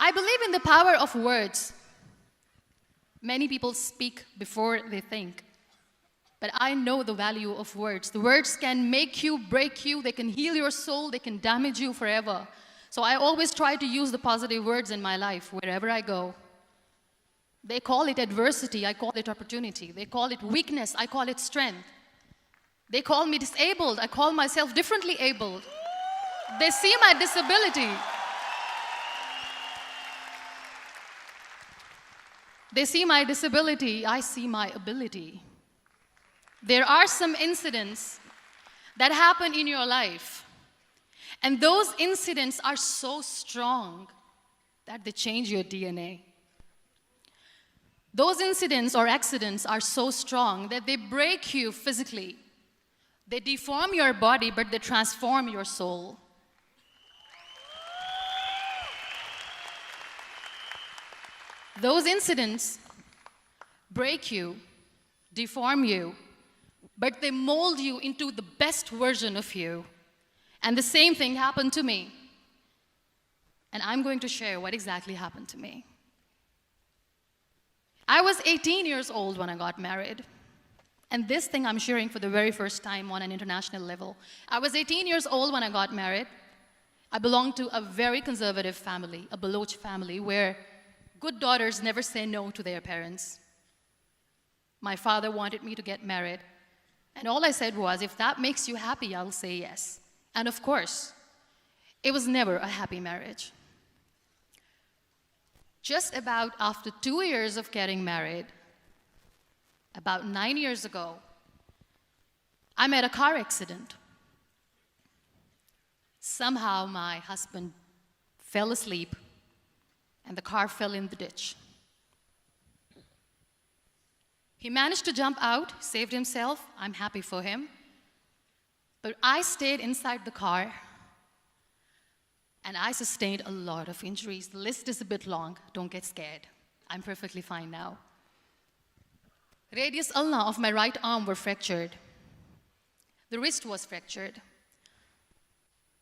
I believe in the power of words. Many people speak before they think. But I know the value of words. The words can make you, break you, they can heal your soul, they can damage you forever. So I always try to use the positive words in my life wherever I go. They call it adversity, I call it opportunity. They call it weakness, I call it strength. They call me disabled, I call myself differently abled. They see my disability. They see my disability, I see my ability. There are some incidents that happen in your life, and those incidents are so strong that they change your DNA. Those incidents or accidents are so strong that they break you physically. They deform your body, but they transform your soul. Those incidents break you, deform you, but they mold you into the best version of you. And the same thing happened to me. And I'm going to share what exactly happened to me. I was 18 years old when I got married. And this thing I'm sharing for the very first time on an international level. I was 18 years old when I got married. I belonged to a very conservative family, a Baloch family, where good daughters never say no to their parents. My father wanted me to get married. And all I said was, if that makes you happy, I'll say yes. And of course, it was never a happy marriage. Just about after 2 years of getting married, about 9 years ago, I met a car accident. Somehow my husband fell asleep and the car fell in the ditch. He managed to jump out, saved himself. I'm happy for him. But I stayed inside the car, and I sustained a lot of injuries. The list is a bit long. Don't get scared. I'm perfectly fine now. Radius ulna of my right arm were fractured. The wrist was fractured.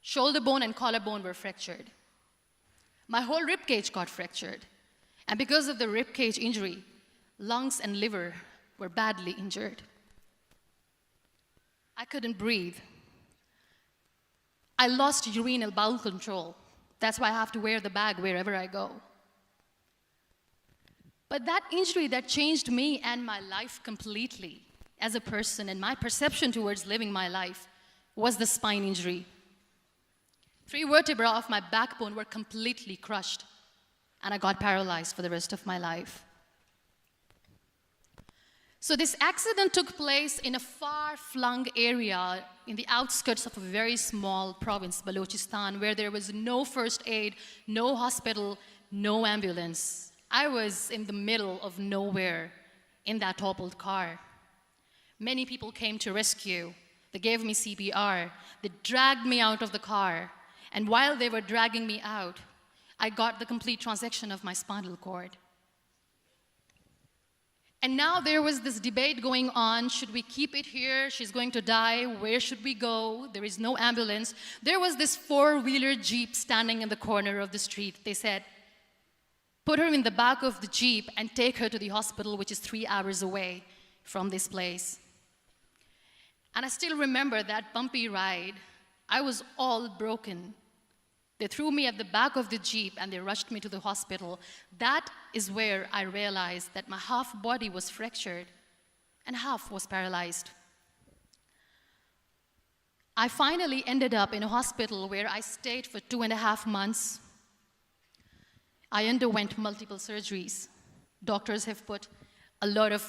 Shoulder bone and collarbone were fractured. My whole rib cage got fractured. And because of the rib cage injury, lungs and liver were badly injured. I couldn't breathe. I lost urinary bowel control. That's why I have to wear the bag wherever I go. But that injury that changed me and my life completely as a person and my perception towards living my life was the spine injury. 3 vertebrae of my backbone were completely crushed, and I got paralyzed for the rest of my life. So this accident took place in a far-flung area in the outskirts of a very small province, Balochistan, where there was no first aid, no hospital, no ambulance. I was in the middle of nowhere in that toppled car. Many people came to rescue. They gave me CPR. They dragged me out of the car. And while they were dragging me out, I got the complete transection of my spinal cord. And now there was this debate going on, should we keep it here? She's going to die, where should we go? There is no ambulance. There was this 4-wheeler Jeep standing in the corner of the street. They said, put her in the back of the Jeep and take her to the hospital, which is 3 hours away from this place. And I still remember that bumpy ride. I was all broken. They threw me at the back of the Jeep and they rushed me to the hospital. That is where I realized that my half body was fractured and half was paralyzed. I finally ended up in a hospital where I stayed for 2.5 months. I underwent multiple surgeries. Doctors have put a lot of